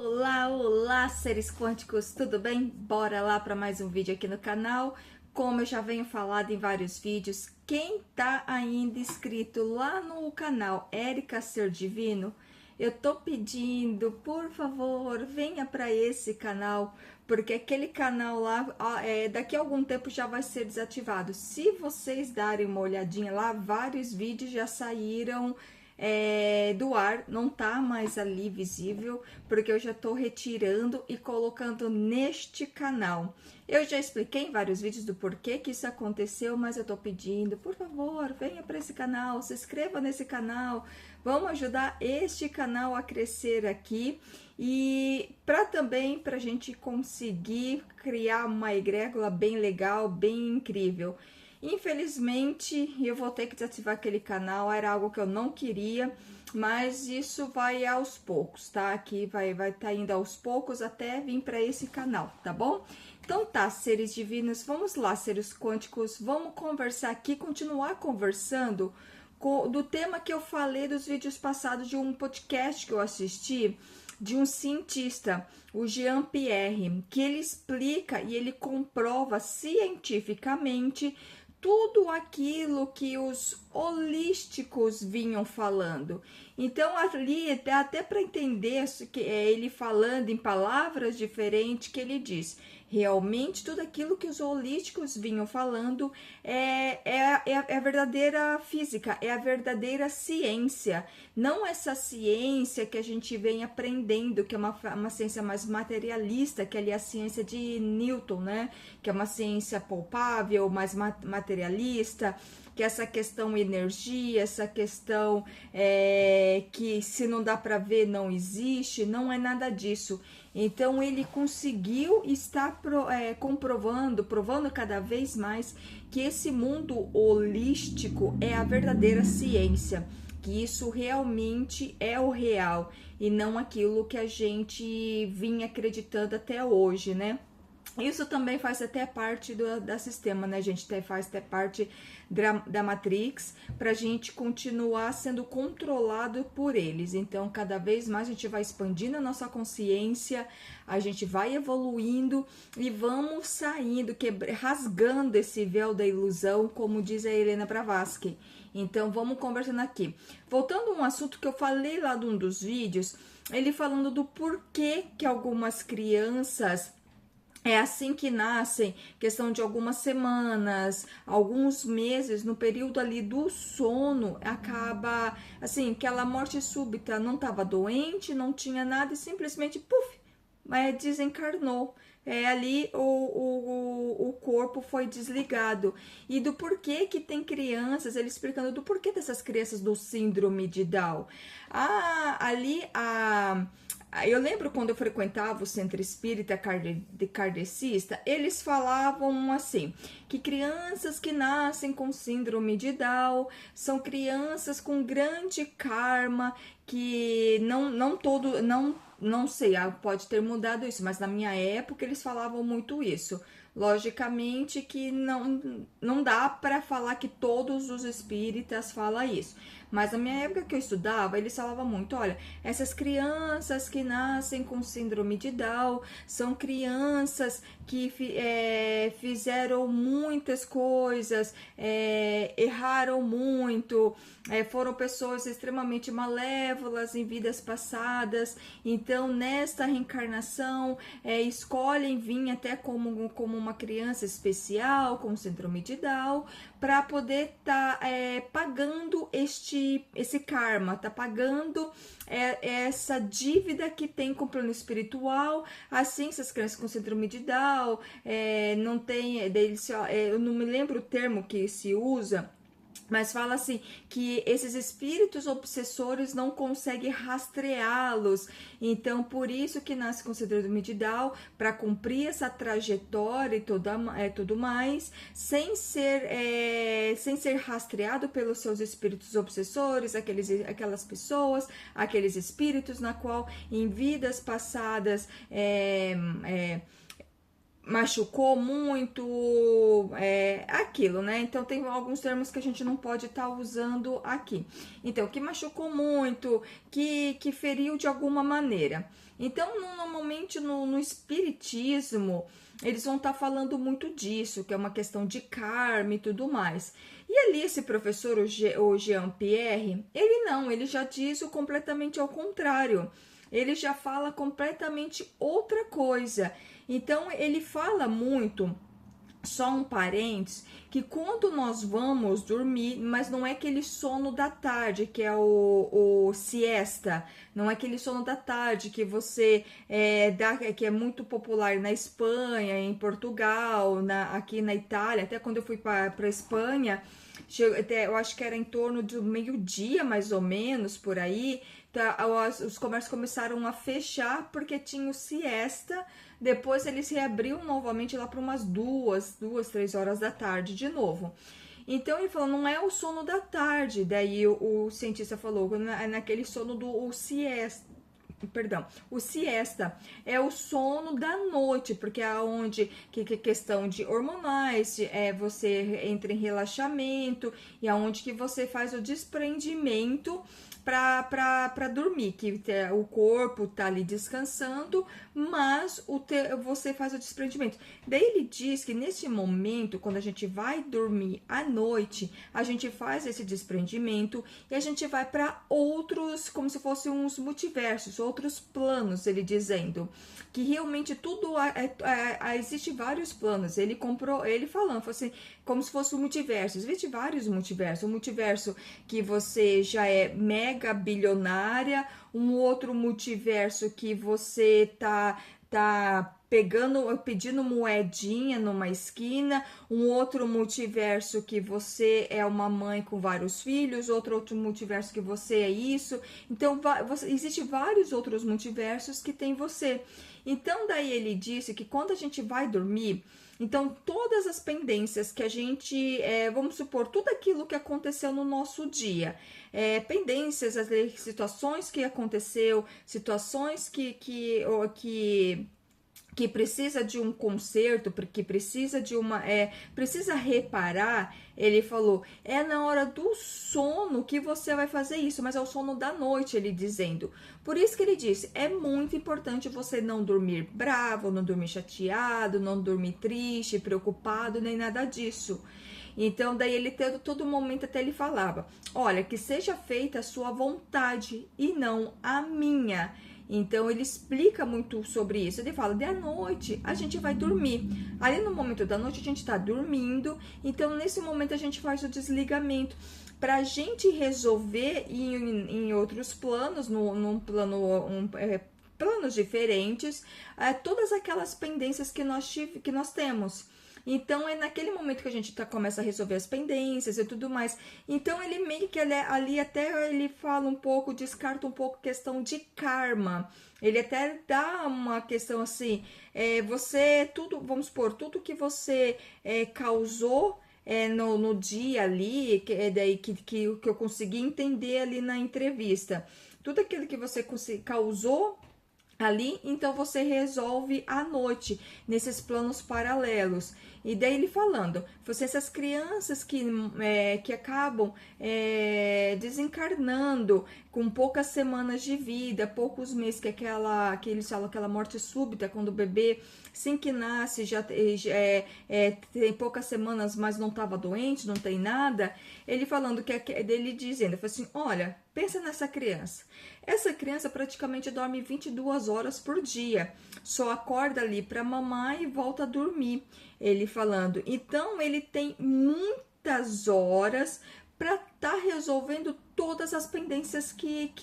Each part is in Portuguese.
Olá, olá, seres quânticos, tudo bem? Bora lá para mais um vídeo aqui no canal. Como eu já venho falado em vários vídeos, quem tá ainda inscrito lá no canal Érica Ser Divino, eu tô pedindo, por favor, venha para esse canal, porque aquele canal lá, daqui a algum tempo já vai ser desativado. Se vocês darem uma olhadinha lá, vários vídeos já saíram do ar, não tá mais ali visível, porque eu já tô retirando e colocando neste canal. Eu já expliquei em vários vídeos do porquê que isso aconteceu, mas eu tô pedindo, por favor, venha para esse canal, se inscreva nesse canal, vamos ajudar este canal a crescer aqui e também para a gente conseguir criar uma egrégora bem legal, bem incrível. Infelizmente, eu vou ter que desativar aquele canal, era algo que eu não queria, mas isso vai aos poucos, tá? Aqui vai tá indo aos poucos até vir para esse canal, tá bom? Então tá, seres divinos, vamos lá, seres quânticos, vamos conversar aqui, continuar conversando do tema que eu falei dos vídeos passados de um podcast que eu assisti, de um cientista, o Jean Pierre, que ele explica e ele comprova cientificamente tudo aquilo que os holísticos vinham falando. Então, ali, até para entender que ele falando em palavras diferentes, que ele diz, realmente tudo aquilo que os holísticos vinham falando é a verdadeira física, é a verdadeira ciência. Não essa ciência que a gente vem aprendendo, que é uma ciência mais materialista, que ali é a ciência de Newton, né? Que é uma ciência palpável, mais materialista, que essa questão energia, essa questão que se não dá para ver não existe, não é nada disso. Então ele conseguiu estar provando cada vez mais que esse mundo holístico é a verdadeira ciência, que isso realmente é o real e não aquilo que a gente vinha acreditando até hoje, né? Isso também faz até parte da sistema, né, gente? Faz até parte da Matrix, para a gente continuar sendo controlado por eles. Então, cada vez mais a gente vai expandindo a nossa consciência, a gente vai evoluindo e vamos saindo, rasgando esse véu da ilusão, como diz a Helena Blavatsky. Então, vamos conversando aqui. Voltando a um assunto que eu falei lá de um dos vídeos, ele falando do porquê que algumas crianças assim que nascem, questão de algumas semanas, alguns meses, no período ali do sono, acaba, assim, aquela morte súbita, não estava doente, não tinha nada e simplesmente, puf, desencarnou. Ali o corpo foi desligado. E do porquê que tem crianças, ele explicando do porquê dessas crianças do síndrome de Down. Eu lembro quando eu frequentava o centro espírita kardecista, eles falavam assim, que crianças que nascem com síndrome de Down são crianças com grande karma, que não sei, pode ter mudado isso, mas na minha época eles falavam muito isso. Logicamente que não dá para falar que todos os espíritas falam isso. Mas na minha época que eu estudava, eles falavam muito, olha, essas crianças que nascem com síndrome de Down são crianças que fizeram muitas coisas, erraram muito, foram pessoas extremamente malévolas em vidas passadas, então nesta reencarnação escolhem vir até como uma criança especial, com síndrome de Down, para poder estar pagando esse karma, tá pagando essa dívida que tem com o plano espiritual. Assim, essas crianças com síndrome de Down não tem, eu não me lembro o termo que se usa, mas fala assim, que esses espíritos obsessores não conseguem rastreá-los, então por isso que nasce com síndrome de Down, para cumprir essa trajetória e tudo mais, sem ser rastreado pelos seus espíritos obsessores, aquelas pessoas, aqueles espíritos na qual em vidas passadas machucou muito, aquilo, né? Então tem alguns termos que a gente não pode estar usando aqui. Então, que machucou muito, que feriu de alguma maneira. Então, normalmente no espiritismo, eles vão estar falando muito disso, que é uma questão de karma e tudo mais. E ali esse professor, o Jean Pierre, ele já diz o completamente ao contrário. Ele já fala completamente outra coisa. Então, ele fala muito, só um parênteses, que quando nós vamos dormir, mas não é aquele sono da tarde, que é o siesta, não é aquele sono da tarde que você dá, que é muito popular na Espanha, em Portugal, aqui na Itália, até quando eu fui para a Espanha, eu acho que era em torno do meio-dia, mais ou menos, por aí, tá, os comércios começaram a fechar porque tinha o siesta. Depois eles reabriam novamente lá para umas 3 horas da tarde de novo. Então ele falou, não é o sono da tarde. Daí o cientista falou, é naquele sono do siesta. Perdão, o siesta é o sono da noite, porque é onde que questão de hormonais, você entra em relaxamento e aonde que você faz o desprendimento para dormir, que o corpo tá ali descansando, mas você faz o desprendimento. Daí ele diz que nesse momento, quando a gente vai dormir à noite, a gente faz esse desprendimento e a gente vai para outros, como se fossem uns multiversos, outros planos, ele dizendo que realmente tudo existe vários planos. Ele falou assim, como se fosse um multiverso. Existe vários multiversos. Um multiverso que você já é mega bilionária, um outro multiverso que você tá pedindo moedinha numa esquina, um outro multiverso que você é uma mãe com vários filhos, outro multiverso que você é isso. Então, existe vários outros multiversos que tem você. Então, daí ele disse que quando a gente vai dormir, então todas as pendências que a gente, vamos supor, tudo aquilo que aconteceu no nosso dia, pendências, as situações que aconteceu, situações que precisa de um conserto, porque precisa de precisa reparar, ele falou, é na hora do sono que você vai fazer isso, mas é o sono da noite, ele dizendo. Por isso que ele disse, é muito importante você não dormir bravo, não dormir chateado, não dormir triste, preocupado, nem nada disso. Então, daí ele todo momento até ele falava, olha, que seja feita a sua vontade e não a minha. Então ele explica muito sobre isso. Ele fala, de à noite a gente vai dormir. Ali no momento da noite a gente está dormindo. Então nesse momento a gente faz o desligamento para a gente resolver em outros planos, num plano planos diferentes, todas aquelas pendências que nós temos. Então, é naquele momento que a gente começa a resolver as pendências e tudo mais. Então, ele meio que ali até ele fala um pouco, descarta um pouco questão de karma. Ele até dá uma questão assim, vamos supor, tudo que você causou no dia ali, que eu consegui entender ali na entrevista. Tudo aquilo que você causou ali, então você resolve à noite, nesses planos paralelos. E daí ele falando, essas crianças que acabam desencarnando com poucas semanas de vida, poucos meses, que eles falam aquela morte súbita, quando o bebê, assim que nasce, já tem poucas semanas, mas não estava doente, não tem nada. Ele falando dele dizendo, assim, olha, pensa nessa criança. Essa criança praticamente dorme 22 horas por dia. Só acorda ali para mamar e volta a dormir. Ele falando. Então, ele tem muitas horas para estar resolvendo todas as pendências que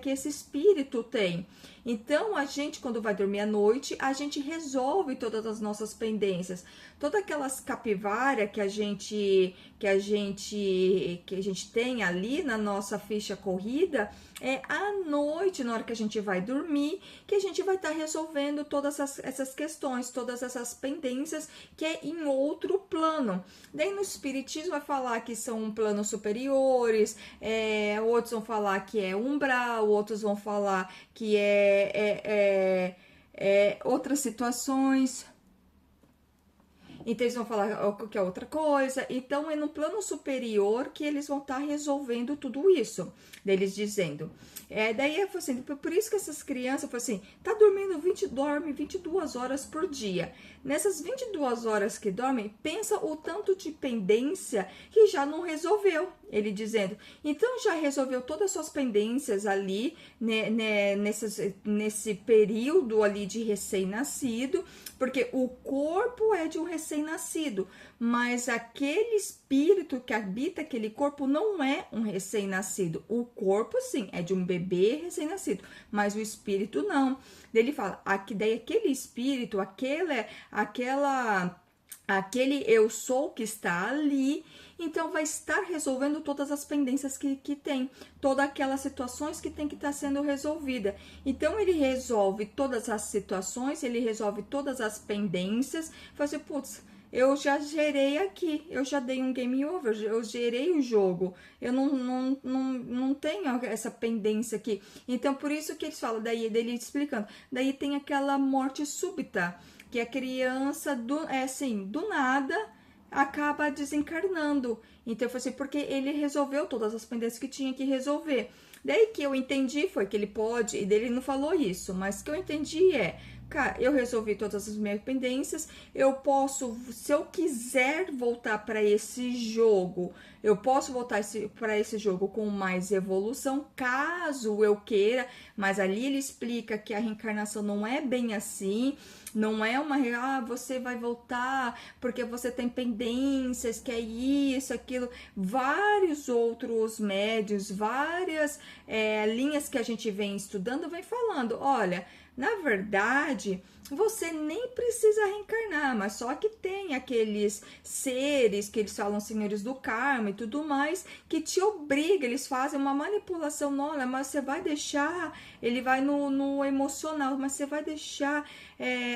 esse espírito tem. Então, a gente, quando vai dormir à noite, a gente resolve todas as nossas pendências. Todas aquelas capivaras que a gente tem ali na nossa ficha corrida, é à noite, na hora que a gente vai dormir, que a gente vai estar resolvendo todas essas questões, todas essas pendências, que é em outro plano. Daí no espiritismo vai falar que são planos superiores, outros vão falar que é umbral, outros vão falar que outras situações. Então eles vão falar que é outra coisa. Então é no plano superior que eles vão estar resolvendo tudo isso. Deles dizendo. Daí eu falei assim, por isso que essas crianças, eu falei assim, tá dormindo dorme 22 horas por dia. Nessas 22 horas que dormem, pensa o tanto de pendência que já não resolveu. Ele dizendo, então já resolveu todas as suas pendências ali, né, nesse período ali de recém-nascido, porque o corpo é de um recém-nascido, mas aquele espírito que habita aquele corpo não é um recém-nascido. O corpo, sim, é de um bebê recém-nascido, mas o espírito não. Ele fala, daí aquele espírito, aquele eu sou que está ali, então vai estar resolvendo todas as pendências que tem, todas aquelas situações que tem que estar sendo resolvida. Então ele resolve todas as situações, ele resolve todas as pendências, fala assim, putz, eu já gerei aqui, eu já dei um game over, eu gerei o jogo, eu não tenho essa pendência aqui. Então por isso que eles falam, daí dele explicando, daí tem aquela morte súbita, que a criança, do nada, acaba desencarnando. Então, eu falei assim, porque ele resolveu todas as pendências que tinha que resolver. Daí que eu entendi foi que ele pode, e dele não falou isso, mas o que eu entendi cara, eu resolvi todas as minhas pendências, eu posso, se eu quiser voltar para esse jogo, eu posso voltar para esse jogo com mais evolução, caso eu queira, mas ali ele explica que a reencarnação não é bem assim, não é você vai voltar porque você tem pendências, que é isso, aquilo, vários outros médios, várias linhas que a gente vem estudando, vem falando, olha, na verdade, você nem precisa reencarnar, mas só que tem aqueles seres que eles falam senhores do karma e tudo mais, que te obriga, eles fazem uma manipulação, olha, mas você vai deixar, ele vai no emocional, mas você vai deixar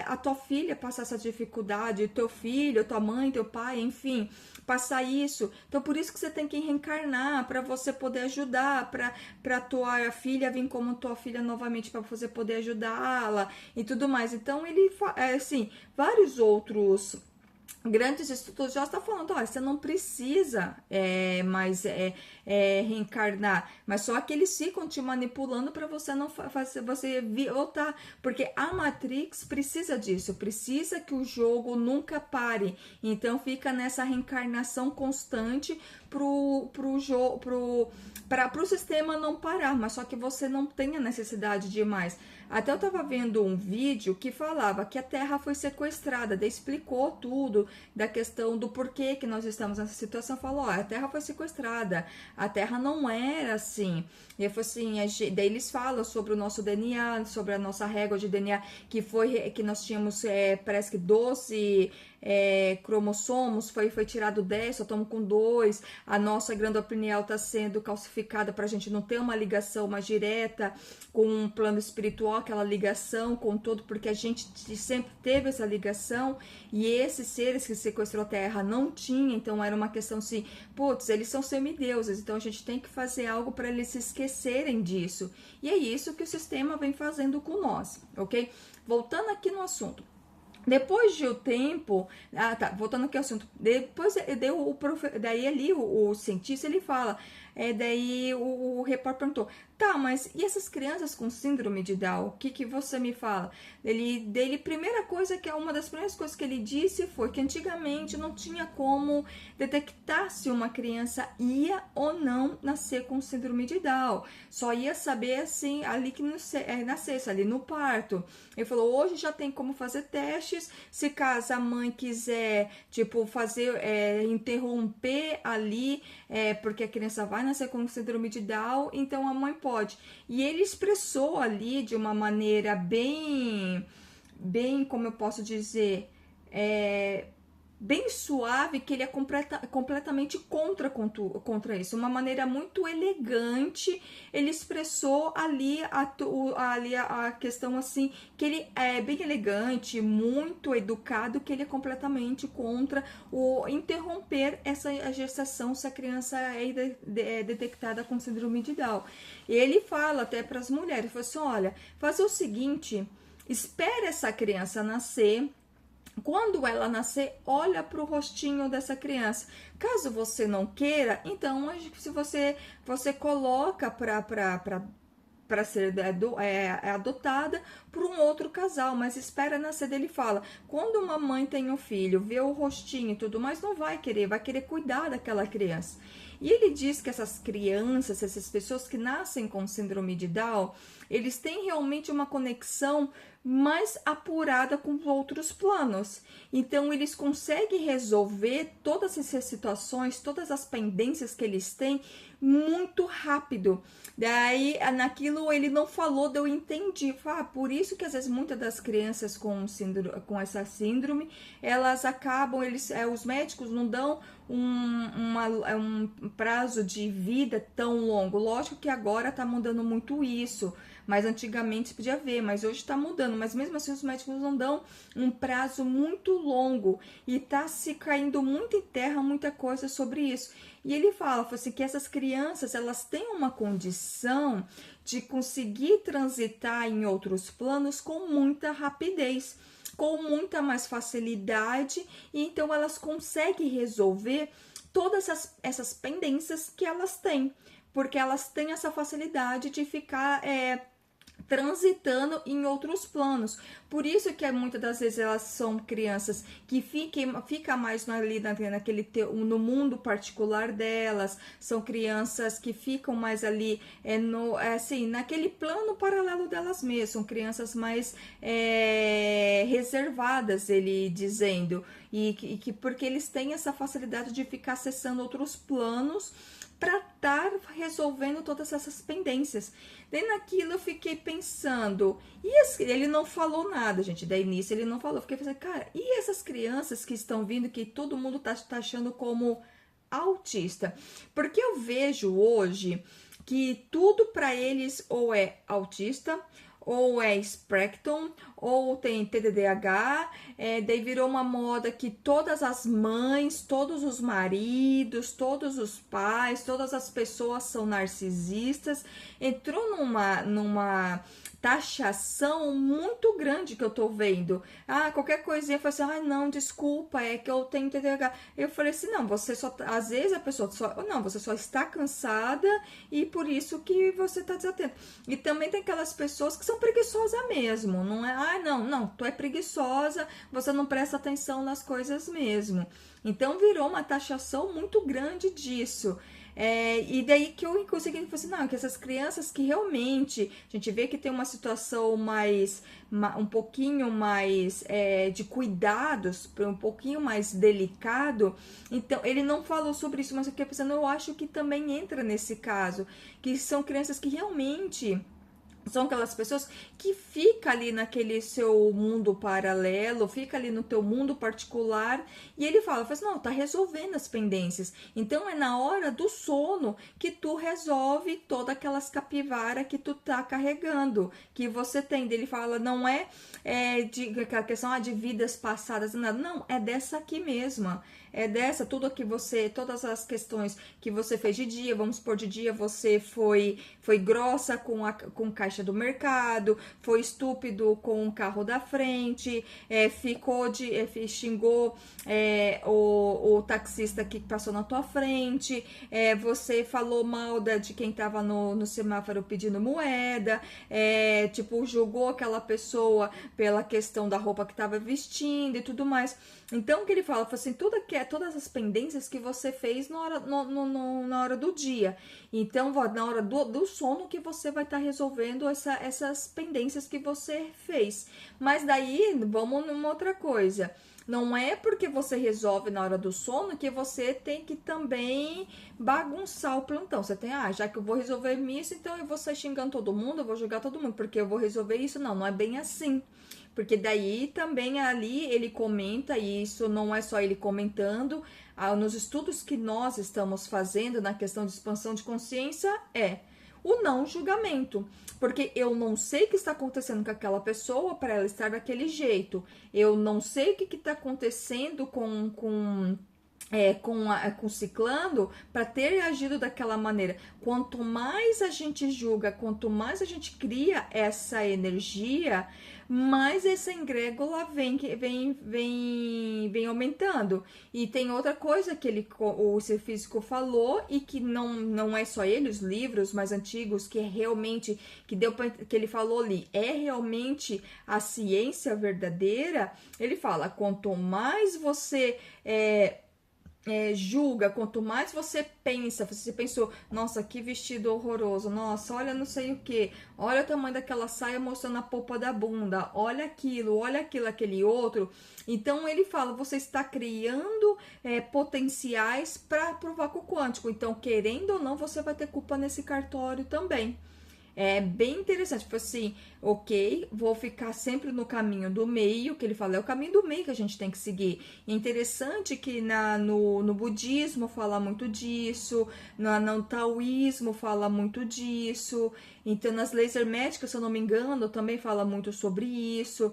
a tua filha passar essa dificuldade, teu filho, tua mãe, teu pai, enfim, passar isso. Então por isso que você tem que reencarnar, para você poder ajudar, para tua filha vir como tua filha novamente, para você poder ajudá-la e tudo mais. Então ele assim, vários outros grandes estudos já estão falando, olha, você não precisa mais reencarnar, mas só que eles ficam te manipulando para você não fazer você voltar, porque a Matrix precisa disso, precisa que o jogo nunca pare, então fica nessa reencarnação constante pro sistema não parar, mas só que você não tem a necessidade de mais. Até eu tava vendo um vídeo que falava que a Terra foi sequestrada, daí explicou tudo da questão do porquê que nós estamos nessa situação, falou, a Terra foi sequestrada, a Terra não era assim. E eu falei assim, daí eles falam sobre o nosso DNA, sobre a nossa régua de DNA, que nós tínhamos, parece que 12 cromossomos, foi tirado 10, só estamos com 2, a nossa glândula pineal está sendo calcificada para a gente não ter uma ligação mais direta com um plano espiritual, aquela ligação com todo, porque a gente sempre teve essa ligação, e esses seres que sequestrou a Terra não tinham, então era uma questão assim, putz, eles são semideuses, então a gente tem que fazer algo para eles se esquecerem disso, e é isso que o sistema vem fazendo com nós, ok? Voltando aqui no assunto. Depois de um tempo, voltando aqui ao assunto, depois daí ali o cientista ele fala, daí o repórter perguntou, tá, mas e essas crianças com síndrome de Down, o que você me fala? Primeira coisa, que é uma das primeiras coisas que ele disse foi que antigamente não tinha como detectar se uma criança ia ou não nascer com síndrome de Down, só ia saber assim, ali que nascesse, ali no parto. Ele falou, hoje já tem como fazer testes, se caso a mãe quiser, tipo, fazer, interromper ali, porque a criança vai nascer com síndrome de Down, então a mãe pode. E ele expressou ali de uma maneira bem, como eu posso dizer, bem suave, que ele é completamente contra isso. Uma maneira muito elegante, ele expressou ali a questão assim, que ele é bem elegante, muito educado, que ele é completamente contra o interromper essa gestação se a criança é detectada com síndrome de Down. Ele fala até para as mulheres, fala assim, olha, fazer o seguinte, espere essa criança nascer, quando ela nascer, olha para o rostinho dessa criança. Caso você não queira, então se você coloca para ser adotada por um outro casal, mas espera nascer dele. Fala, quando uma mãe tem um filho, vê o rostinho e tudo mais, não vai querer cuidar daquela criança. E ele diz que essas crianças, essas pessoas que nascem com síndrome de Down, eles têm realmente uma conexão mais apurada com os outros planos. Então, eles conseguem resolver todas essas situações, todas as pendências que eles têm muito rápido. Daí, naquilo ele não falou, eu entendi. Por isso que às vezes muitas das crianças com essa síndrome, elas acabam, os médicos não dão um prazo de vida tão longo. Lógico que agora tá mudando muito isso, mas antigamente podia ver, mas hoje tá mudando. Mas mesmo assim os médicos não dão um prazo muito longo e tá se caindo muito em terra, muita coisa sobre isso. E ele fala assim, que essas crianças, elas têm uma condição de conseguir transitar em outros planos com muita rapidez, com muita mais facilidade, e então elas conseguem resolver todas essas pendências que elas têm, porque elas têm essa facilidade de ficar transitando em outros planos. Por isso que muitas das vezes elas são crianças que fica mais ali no mundo particular delas, são crianças que ficam mais ali naquele plano paralelo delas mesmas, são crianças mais reservadas, ele dizendo, e porque eles têm essa facilidade de ficar acessando outros planos para estar resolvendo todas essas pendências. Daí naquilo eu fiquei pensando, ele não falou nada, gente, daí nisso ele não falou, fiquei pensando, cara, e essas crianças que estão vindo, que todo mundo tá achando como autista? Porque eu vejo hoje que tudo para eles ou é autista, ou é Spectrum, ou tem TDAH, daí virou uma moda que todas as mães, todos os maridos, todos os pais, todas as pessoas são narcisistas. Entrou numa taxação muito grande que eu tô vendo. Qualquer coisinha, eu falei assim, não, desculpa, é que eu tenho TDAH. Eu falei assim, não, você só, às vezes a pessoa você só está cansada e por isso que você tá desatento. E também tem aquelas pessoas que são preguiçosas mesmo, não é, não, tu é preguiçosa, você não presta atenção nas coisas mesmo. Então virou uma taxação muito grande disso. E daí que eu consegui falar assim, não, que essas crianças que realmente a gente vê que tem uma situação um pouquinho mais de cuidados, um pouquinho mais delicado. Então ele não falou sobre isso, mas eu fiquei pensando, eu acho que também entra nesse caso, que são crianças que realmente são aquelas pessoas que fica ali naquele seu mundo paralelo, fica ali no teu mundo particular, e ele fala assim, não, tá resolvendo as pendências. Então é na hora do sono que tu resolve todas aquelas capivaras que tu tá carregando, que você tem. Ele fala, não a questão de vidas passadas, nada, não, é dessa aqui mesma. É dessa, todas as questões que você fez de dia, vamos supor, de dia você foi grossa com o caixa do mercado, foi estúpido com o carro da frente, xingou o taxista que passou na tua frente, você falou mal de quem tava no semáforo pedindo moeda, julgou aquela pessoa pela questão da roupa que tava vestindo e tudo mais. Então, o que ele fala assim, todas as pendências que você fez na hora do dia. Então, na hora do sono que você vai estar resolvendo essas pendências que você fez. Mas daí, vamos numa outra coisa. Não é porque você resolve na hora do sono que você tem que também bagunçar o plantão. Você tem, já que eu vou resolver isso, então eu vou sair xingando todo mundo, eu vou julgar todo mundo, porque eu vou resolver isso. Não é bem assim. Porque daí também ali ele comenta, e isso não é só ele comentando, nos estudos que nós estamos fazendo na questão de expansão de consciência, o não julgamento. Porque eu não sei o que está acontecendo com aquela pessoa para ela estar daquele jeito. Eu não sei o que está acontecendo com com o ciclano para ter agido daquela maneira. Quanto mais a gente julga, quanto mais a gente cria essa energia, mais essa egrégora vem aumentando. E tem outra coisa que o ser físico falou, e que não é só ele, os livros mais antigos, que é realmente, que ele falou ali, é realmente a ciência verdadeira. Ele fala, quanto mais você julga, quanto mais você pensou, nossa, que vestido horroroso, nossa, olha não sei o que, olha o tamanho daquela saia mostrando a polpa da bunda, olha aquilo, aquele outro. Então ele fala, você está criando potenciais para o vácuo quântico, então querendo ou não, você vai ter culpa nesse cartório também. É bem interessante, tipo assim, ok, vou ficar sempre no caminho do meio, que ele fala, é o caminho do meio que a gente tem que seguir. É interessante que no budismo fala muito disso, no taoísmo fala muito disso, então nas leis herméticas, se eu não me engano, também fala muito sobre isso.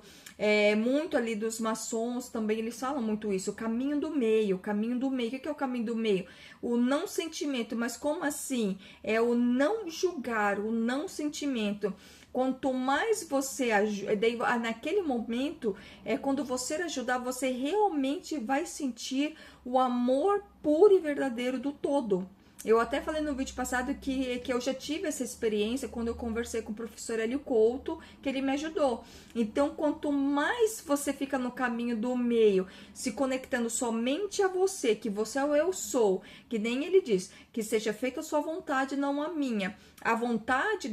Muito ali dos maçons também, eles falam muito isso, o caminho do meio, o caminho do meio. O que é o caminho do meio? O não sentimento, mas como assim? É o não julgar, o não sentimento. Quanto mais você ajuda, naquele momento, quando você ajudar, você realmente vai sentir o amor puro e verdadeiro do todo. Eu até falei no vídeo passado que eu já tive essa experiência quando eu conversei com o professor Hélio Couto, que ele me ajudou. Então, quanto mais você fica no caminho do meio, se conectando somente a você, que você é o eu sou, que nem ele diz, que seja feita a sua vontade, não a minha. A vontade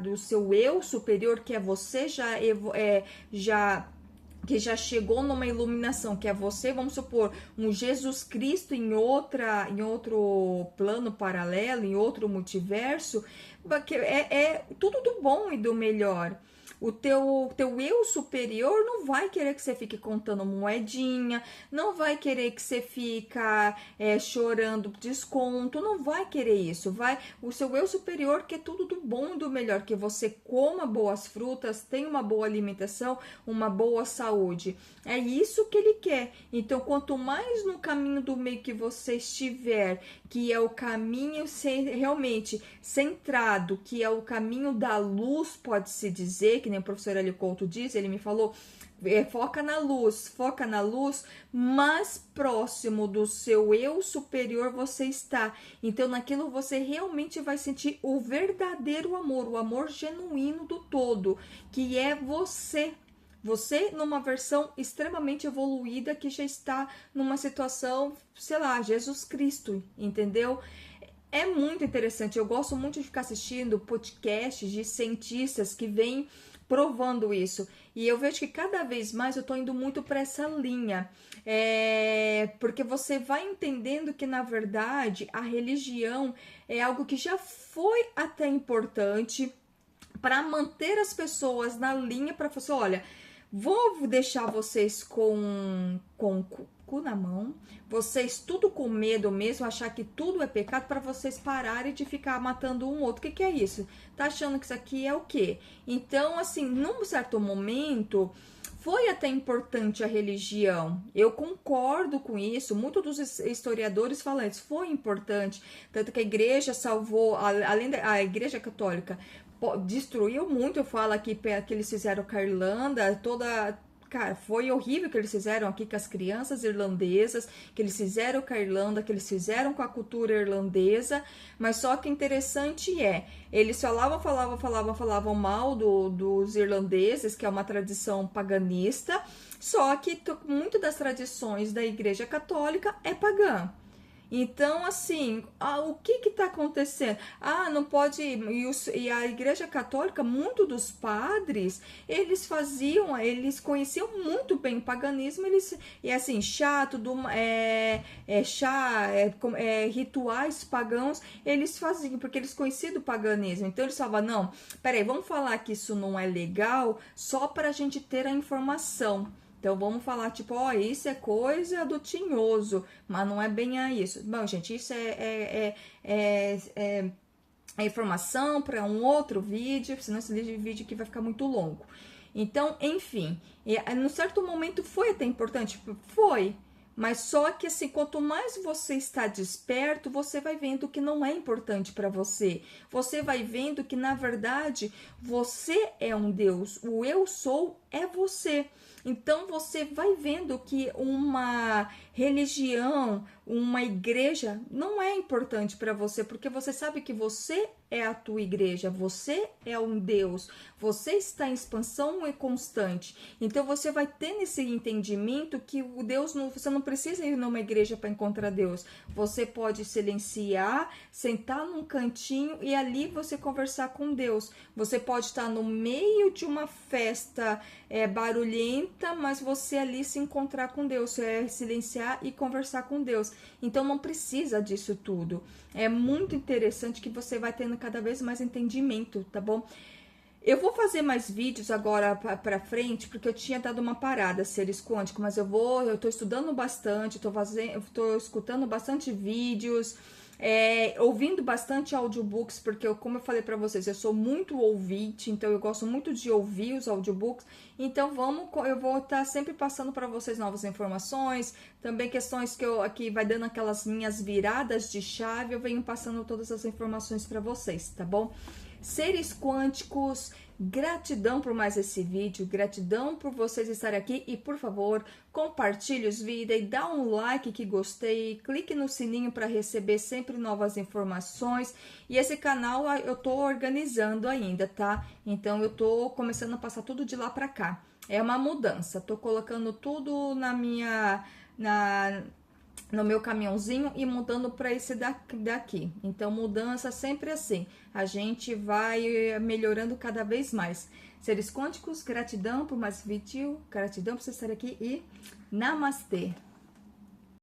do seu eu superior, que é você, que já chegou numa iluminação, que é você, vamos supor, um Jesus Cristo em outro plano paralelo, em outro multiverso, que é tudo do bom e do melhor. O teu eu superior não vai querer que você fique contando moedinha, não vai querer que você fica chorando desconto, não vai querer isso. O seu eu superior quer tudo do bom e do melhor, que você coma boas frutas, tenha uma boa alimentação, uma boa saúde. É isso que ele quer. Então, quanto mais no caminho do meio que você estiver, que é o caminho realmente centrado, que é o caminho da luz, pode-se dizer, que nem o professor Hélio Couto diz, ele me falou, foca na luz, mais próximo do seu eu superior você está. Então, naquilo você realmente vai sentir o verdadeiro amor, o amor genuíno do todo, que é você. Você numa versão extremamente evoluída, que já está numa situação, sei lá, Jesus Cristo, entendeu? É muito interessante, eu gosto muito de ficar assistindo podcasts de cientistas que vêm provando isso. E eu vejo que cada vez mais eu tô indo muito para essa linha. Porque você vai entendendo que, na verdade, a religião é algo que já foi até importante para manter as pessoas na linha, para você, olha, vou deixar vocês com cu na mão, vocês tudo com medo mesmo, achar que tudo é pecado, para vocês pararem de ficar matando um outro. O que é isso? Tá achando que isso aqui é o quê? Então, assim, num certo momento, foi até importante a religião. Eu concordo com isso. Muitos dos historiadores falam isso. Foi importante. Tanto que a igreja salvou, além da igreja católica, destruiu muito. Eu falo aqui que eles fizeram com a Irlanda, Cara, foi horrível o que eles fizeram aqui com as crianças irlandesas, que eles fizeram com a Irlanda, que eles fizeram com a cultura irlandesa, mas só que interessante eles falavam mal dos irlandeses, que é uma tradição paganista, só que muito das tradições da Igreja Católica é pagã. Então, assim, o que tá acontecendo? Não pode... E a Igreja Católica, muito dos padres, eles conheciam muito bem o paganismo, e assim, rituais pagãos, eles faziam, porque eles conheciam do paganismo. Então, eles falavam, não, peraí, vamos falar que isso não é legal, só pra gente ter a informação. Então, vamos falar, tipo, isso é coisa do tinhoso, mas não é bem isso. Bom, gente, isso é informação para um outro vídeo, senão esse vídeo aqui vai ficar muito longo. Então, enfim, no certo momento foi até importante? Foi, Mas só que assim, quanto mais você está desperto, você vai vendo que não é importante para você. Você vai vendo que na verdade você é um Deus. O eu sou é você. Então você vai vendo que uma religião, uma igreja não é importante para você, porque você sabe que você é a tua igreja, você é um Deus, você está em expansão e constante. Então você vai ter nesse entendimento que o Deus não, você não precisa ir numa igreja para encontrar Deus. Você pode silenciar, sentar num cantinho e ali você conversar com Deus. Você pode estar no meio de uma festa barulhenta, mas você ali se encontrar com Deus, silenciar e conversar com Deus. Então não precisa disso tudo. É muito interessante que você vai tendo cada vez mais entendimento, tá bom? Eu vou fazer mais vídeos agora pra frente, porque eu tinha dado uma parada, seres quânticos, mas eu tô estudando bastante, tô escutando bastante vídeos, ouvindo bastante audiobooks, porque como eu falei pra vocês, eu sou muito ouvinte, então eu gosto muito de ouvir os audiobooks. Então eu vou estar sempre passando para vocês novas informações, também questões que vai dando aquelas minhas viradas de chave, eu venho passando todas as informações para vocês, tá bom? Seres quânticos, gratidão por mais esse vídeo, gratidão por vocês estarem aqui e por favor, compartilhe os vídeos e dá um like que gostei, clique no sininho para receber sempre novas informações. E esse canal eu tô organizando ainda, tá? Então eu tô começando a passar tudo de lá para cá. É uma mudança, tô colocando tudo no meu caminhãozinho e mudando para esse daqui. Então, mudança sempre assim. A gente vai melhorando cada vez mais. Seres quânticos, gratidão por mais vídeo, gratidão por você estar aqui e namastê!